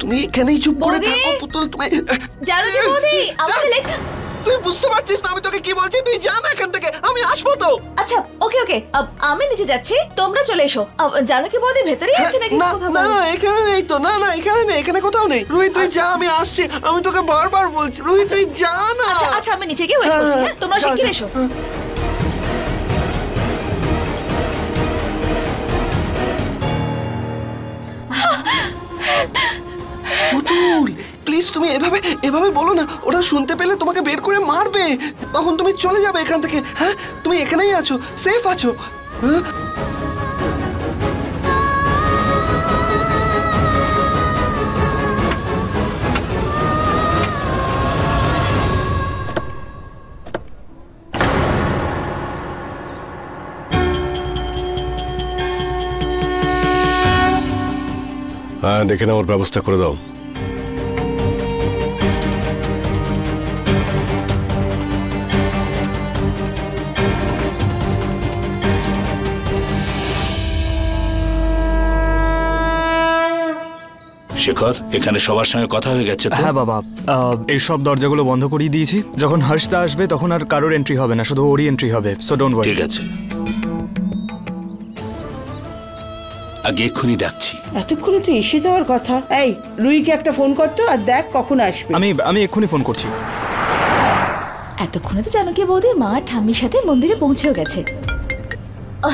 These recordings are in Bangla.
তুমি এখানেই চুপ করে থাকো পুতুল। তুমি জানকী বৌদি, আমাকে লেখা। তুই বুঝতে পারছিস না আমি তোকে কি বলছি? তুই যা না এখান থেকে, আমি আসবো তো। আচ্ছা ওকে ওকে, আমি নিচে যাচ্ছি, তোমরা চলে এসো। জানকী বৌদি ভেতরেই আছে নাকি? না না না, এখানে নেই তো। না না, এখানে নেই, এখানে কোথাও নেই। রুহি তুই যা, আমি আসছি। আমি তোকে বারবার বলছি রুহি তুই যা না। আচ্ছা আমি নিচে গিয়ে ওয়েট করছি। তোমরা শিগগির এসো। পুতুল প্লিজ তুমি এভাবে এভাবে বলো না। ওরা শুনতে পেলে তোমাকে বের করে মারবে। তখন তুমি চলে যাবে এখান থেকে। হ্যাঁ, তুমি এখানেই আছো, সেফ আছো। হ্যাঁ, দেখে নেওয়ার ব্যবস্থা করে দাও। শেখর, এখানে সবার সঙ্গে কথা হয়ে গেছে তো? হ্যাঁ বাবা, এইসব দরজাগুলো বন্ধ করিয়ে দিয়েছি। যখন হর্ষদা আসবে তখন আর কারোর এন্ট্রি হবে না, শুধু ওরই এন্ট্রি হবে। So don't worry. ঠিক আছে, আগে এক্ষুনি ডাকছি। এতক্ষণে তো এসে যাওয়ার কথা। এই রুহিকে একটা ফোন করতো আর দেখ কখন আসবে। আমি এক্ষুনি ফোন করছি। এতক্ষণে তো জানকী বৌদি মা ঠাম্মির সাথে মন্দিরে পৌঁছেও গেছে।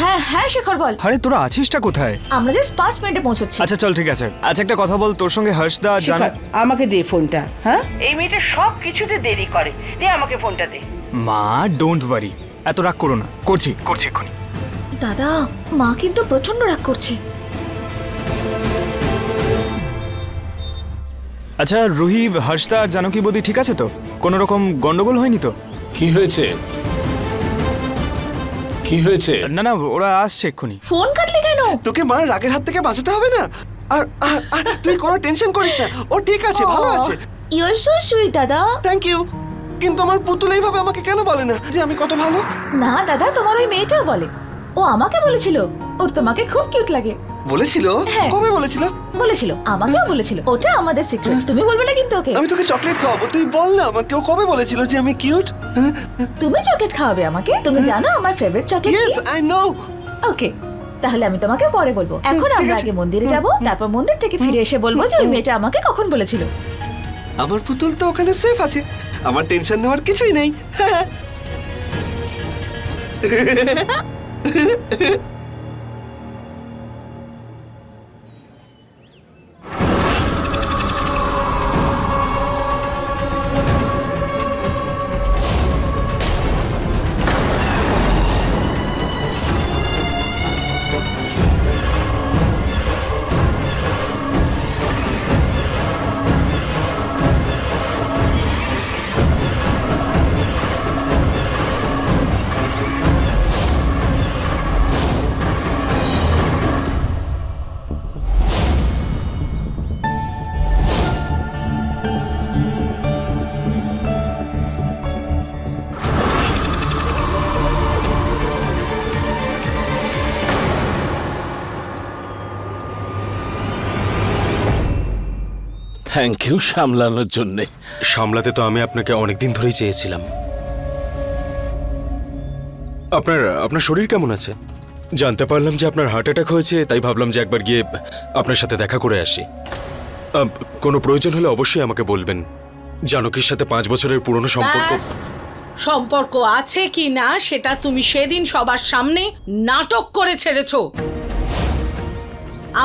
হ্যাঁ হ্যাঁ শেখর বল। আরে তোরা আছিসটা কোথায়? আমরা জাস্ট 5 মিনিটে পৌঁছচ্ছি। আচ্ছা চল ঠিক আছে। আচ্ছা একটা কথা বল, তোর সঙ্গে হর্ষদা জানা। আমাকে দে ফোনটা। হ্যাঁ, এই মেয়েটা সব কিছুতে দেরি করে। দে আমাকে ফোনটা দে। মা ডোন্ট ওয়ারি, এত রাগ করো না। করছি এক্ষুনি। দাদা, মা কিন্তু প্রচন্ড রাগ করছে। আচ্ছা রুহি, হর্ষদা আর জানকী বৌদি ঠিক আছে তো? কোনো রকম গন্ডগোল হয়নি তো? কি হয়েছে? কি হয়েছে? না না, ওরা আসছে এক্ষুনি। ফোন কাটলে কেন? তোকে মার রাগের হাত থেকে বাঁচাতে হবে না। আর আর তুই কোনো টেনশন করিস না, ও ঠিক আছে, ভালো আছে। ইউ আর সো সুইট দাদা। Thank you. কিন্তু আমার পুতুল এইভাবে আমাকে কেন বলে না যে আমি কত ভালো? না দাদা, তোমার ওই মেয়েটাও বলে। ও আমাকে বলেছিল ওর তোমাকে খুব কিউট লাগে। বলেছিল? কবে বলেছিল? বলেছিল, আমাকেও বলেছিল। ওটা আমাদের সিক্রেট, তুমি বলবে না কিন্তু ওকে। আমি তোকে চকলেট খাওয়াবো, তুই বল না আমাকে ও কবে বলেছিল যে আমি কিউট? তুমি চকলেট খাওয়াবে আমাকে? তুমি জানো আমার ফেভারিট চকলেট কি? Yes I know. ওকে, তাহলে আমি তোমাকে পরে বলবো। এখন আমরা আগে মন্দিরে যাব, তারপর মন্দির থেকে ফিরে এসে বলবো যে ওই মেয়েটা আমাকে কখন বলেছিল। আমার পুতুল তো ওখানে সেফ আছে, আমার টেনশন নেওয়ার কিছুই নেই। থ্যাংক ইউ সামলানোর জন্য। সামলাতে তো আমি আপনাকে অনেকদিন ধরেই চেয়েছিলাম। আপনার শরীর কেমন আছে? জানতে পারলাম যে আপনার হার্ট অ্যাটাক হয়েছে, তাই ভাবলাম যে একবার গিয়ে আপনার সাথে দেখা করে আসি। কোনো প্রয়োজন হলে অবশ্যই আমাকে বলবেন। জানকীর সাথে 5 বছরের পুরনো সম্পর্ক আছে কি না সেটা তুমি সেদিন সবার সামনে নাটক করে ছেড়েছো।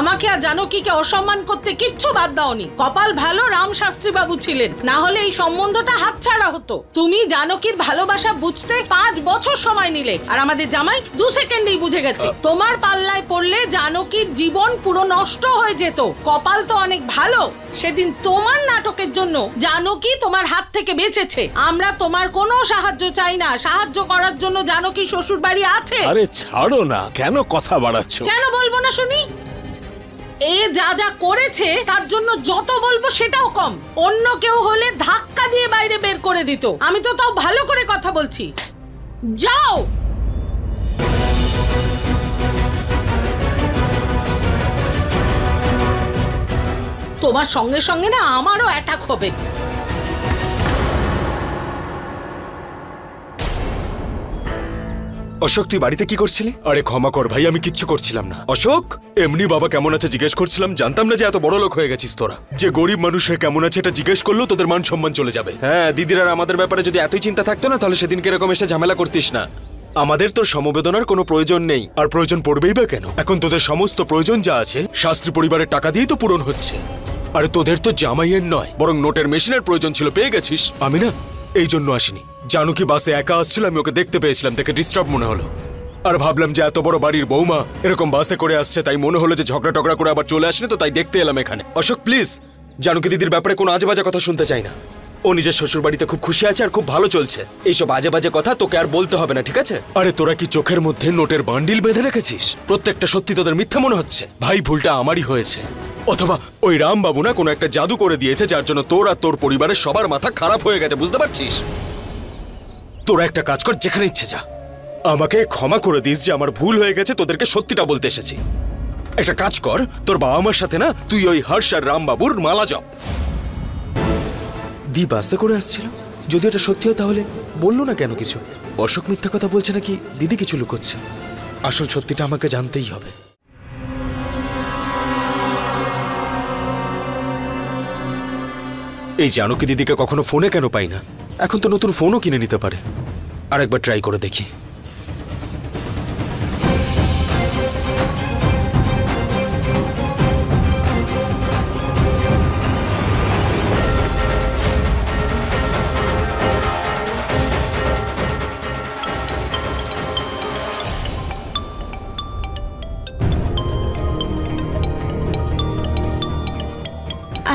আমাকে আর জানকীকে অসম্মান করতে কিচ্ছু বাদ দাওনি। কপাল ভালো রাম শাস্ত্রী বাবু ছিলেন, না হলে এই সম্বন্ধটা হাতছাড়া হতো। তুমি জানকীর ভালোবাসা বুঝতে 5 বছর সময় নিলে, আর আমাদের জামাই 2 সেকেন্ডেই বুঝে গেছে। তোমার পাল্লায় পড়লে জানকীর জীবন পুরো নষ্ট হয়ে যেত। কপাল তো অনেক ভালো, সেদিন তোমার নাটকের জন্য জানকী তোমার হাত থেকে বেঁচেছে। আমরা তোমার কোনো সাহায্য চাই না, সাহায্য করার জন্য জানকী শ্বশুর বাড়ি আছে। আরে ছাড়ো না, কেন কথা বাড়াচ্ছ? কেন বলবো না শুনি? এ যা যা করেছে তার জন্য যত বলবো সেটাও কম। অন্য কেউ হলে ধাক্কা দিয়ে বাইরে বের করে দিত। আমি তো তাও ভালো করে কথা বলছি। যাও। তোমার সঙ্গে সঙ্গে না আমারও অ্যাটাক হবে। অশোক, তুই বাড়িতে কি করছিলি? আরে ক্ষমা কর ভাই, আমি কিচ্ছু করছিলাম না। অশোক, এমনি বাবা কেমন আছে জিজ্ঞেস করছিলাম। জানতাম না যে এত বড় লোক হয়ে গেছিস তোরা, যে গরিব মানুষের কেমন আছে এটা জিজ্ঞেস করলেও তোদের মান সম্মান চলে যাবে। হ্যাঁ, দিদির আর আমাদের ব্যাপারে যদি এতই চিন্তা থাকতো না, তাহলে সেদিনকে এরকম এসে ঝামেলা করতিস না। আমাদের তোর সমবেদনার কোনো প্রয়োজন নেই, আর প্রয়োজন পড়বেই বা কেন? এখন তোদের সমস্ত প্রয়োজন যা আছে শাস্ত্রী পরিবারের টাকা দিয়েই তো পূরণ হচ্ছে। আরে তোদের তো জামাইয়ের নয়, বরং নোটের মেশিনের প্রয়োজন ছিল, পেয়ে গেছিস। আমি না এই জন্য আসিনি। জানো কি, বাসে একা আসছিল, আমি ওকে দেখতে পেয়েছিলাম, দেখে ডিস্টার্ব মনে হলো। আর ভাবলাম যে এত বড় বাড়ির বৌমা এরকম বাসে করে আসছে, তাই মনে হলো যে ঝগড়া টগড়া করে আবার চলে আসেনি, তো তাই দেখতে এলাম এখানে। অশোক প্লিজ, জানো কি দিদির ব্যাপারে কোনো আজে বাজে কথা শুনতে চাই না। ও নিজের শ্বশুর বাড়িতে খুব খুশি আছে আর খুব ভালো চলছে। এইসব আজে বাজে কথা তোকে আর বলতে হবে না, ঠিক আছে? আরে তোরা কি চোখের মধ্যে নোটের বান্ডিল বেঁধে রেখেছিস? প্রত্যেকটা সত্যি তোদের মিথ্যা মনে হচ্ছে। ভাই, ভুলটা আমারই হয়েছে। অথবা ওই রামবাবু না কোনো একটা জাদু করে দিয়েছে, যার জন্য তোর আর তোর পরিবারের সবার মাথা খারাপ হয়ে গেছে, বুঝতে পারছিস? তোরা একটা কাজ কর, যেখানে ইচ্ছে যা। আমাকে ক্ষমা করে দিস যে আমার ভুল হয়ে গেছে, তোদেরকে সত্যিটা বলতে এসেছি। একটা কাজ কর, তোর বাবা মার সাথে না তুই ওই হর্ষ আর রামবাবুর মালা জপ। দি বাসে করে আসছিল, যদি এটা সত্যি হয় তাহলে বললো না কেন কিছু? অশোক মিথ্যা কথা বলছে নাকি দিদি কিছু লুকোচ্ছে? আসল সত্যিটা আমাকে জানতেই হবে। এই জানকী দিদিকে কখনো ফোনে কেন পাই না? এখন তো নতুন ফোনও কিনে নিতে পারে। আরেকবার ট্রাই করে দেখি।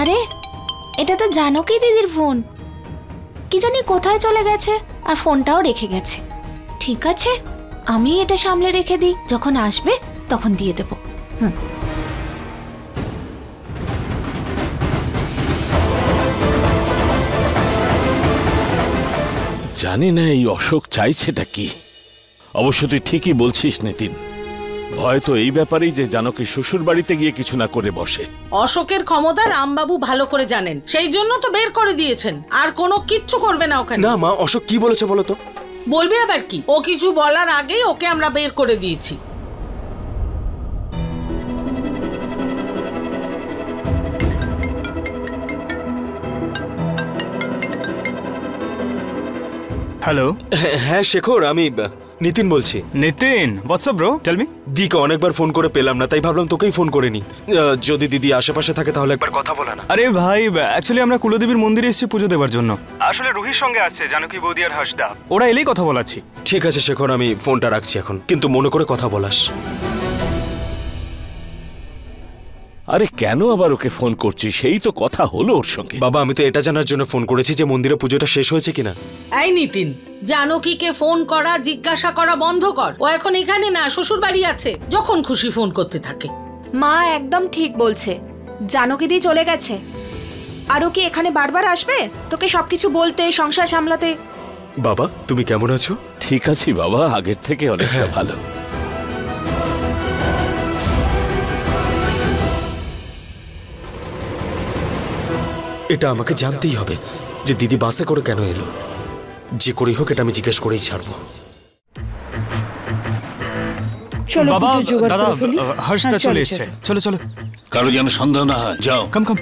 আরে এটা তো জানকী দিদির ফোন। কি জানি কোথায় চলে গেছে, আর ফোনটাও রেখে গেছে। ঠিক আছে, আমি এটা সামলে রেখে দিই, যখন আসবে তখন দিয়ে দেব। জানি না এই অশোক চাইছেটা কি। অবশ্য তুই ঠিকই বলছিস নিতিন, ভয় তো এই ব্যাপারেই যে জানকী শ্বশুর বাড়িতে গিয়ে কিছু না করে বসে। অশোকের ক্ষমতা রামবাবু ভালো করে জানেন, সেই জন্য তো বের করে দিয়েছেন। আর কোনো কিচ্ছু করবে না ওখানে। না মা, অশোক কি বলেছে বলো তো? বলবে আবার কি? ও কিছু বলার আগেই ওকে আমরা বের করে দিয়েছি। হ্যালো। হ্যাঁ শেখর, আমি নিতিন বলছি। Nitin, WhatsApp bro, tell me. দিকে অনেকবার ফোন করে পেলাম না, তাই ভাবলাম তোকেই ফোন করে নি। যদি দিদি আশেপাশে থাকে তাহলে একবার কথা বলে না। আরে ভাই, অ্যাকচুয়ালি আমরা কুলদেবীর মন্দিরে এসেছি পুজো দেওয়ার জন্য। আসলে রুহির সঙ্গে আসছে জানকী বৌদি আর হর্ষদা, ওরা এলেই কথা বলাচ্ছি। ঠিক আছে শেখর, আমি ফোনটা রাখছি এখন, কিন্তু মনে করে কথা বলাস। আরে কেন আবার ওকে ফোন করছিস? সেই তো কথা হলো ওর সঙ্গে। বাবা, আমি তো এটা জানার জন্য ফোন করেছি যে মন্দিরে পুজোটা শেষ হয়েছে কিনা। এই নিতিন, জানকীকে ফোন করা জিজ্ঞাসা করা বন্ধ কর। ও এখন এখানে না, শ্বশুর বাড়ি আছে, যখন খুশি ফোন করতে থাকে। মা একদম ঠিক বলছে, জানকী দি চলে গেছে। আর ও কি এখানে বারবার আসবে তোকে সবকিছু বলতে, সংসার সামলাতে? বাবা, তুমি কেমন আছো? ঠিক আছি বাবা, আগের থেকে অনেকটা ভালো। এটা আমাকে জানতেই হবে যে দিদি বাসে করে কেন এলো। যে করেই হোক এটা আমি জিজ্ঞেস করেই ছাড়বো। চলো বাবা, পুজোর জোগাড় দাদা, করে ফেলি। হর্ষদা হ্যাঁ, চলে এসছে। চলো চলো, কারো যেন সন্দেহ না হয়, যাও। কাম কাম।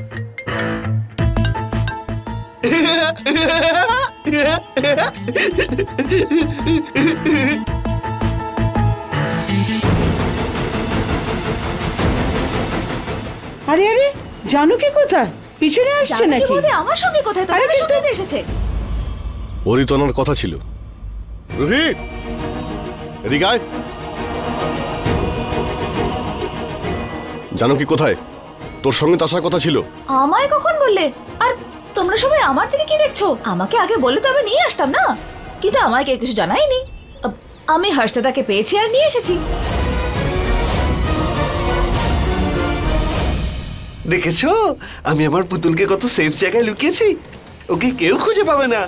আরে আরে, জানকী কোথায়? পিছনে আসছে জানকী নাকি? বৌদি আমার সঙ্গে কোথায়? আরে তোমাদের কিন্তু- সঙ্গে তো এসেছে। ওরই তো ওনার কথা ছিল। রুহি, এদিকে আয়। জানো কি কোথায়? তোর সঙ্গে তো আসার কথা ছিল। আমায় কখন বললে? আর তোমরা সবাই আমার থেকে কি দেখছো? আমাকে আগে বললে তো আমি নিয়ে আসতাম না, কিন্তু আমায় কেউ কিছু জানায়নি। আমি হর্ষদাকে পেয়েছি আর নিয়ে এসেছি। দেখেছো আমি আমার পুতুলকে কত সেফ জায়গায় লুকিয়েছি, ওকে কেউ খুঁজে পাবে না।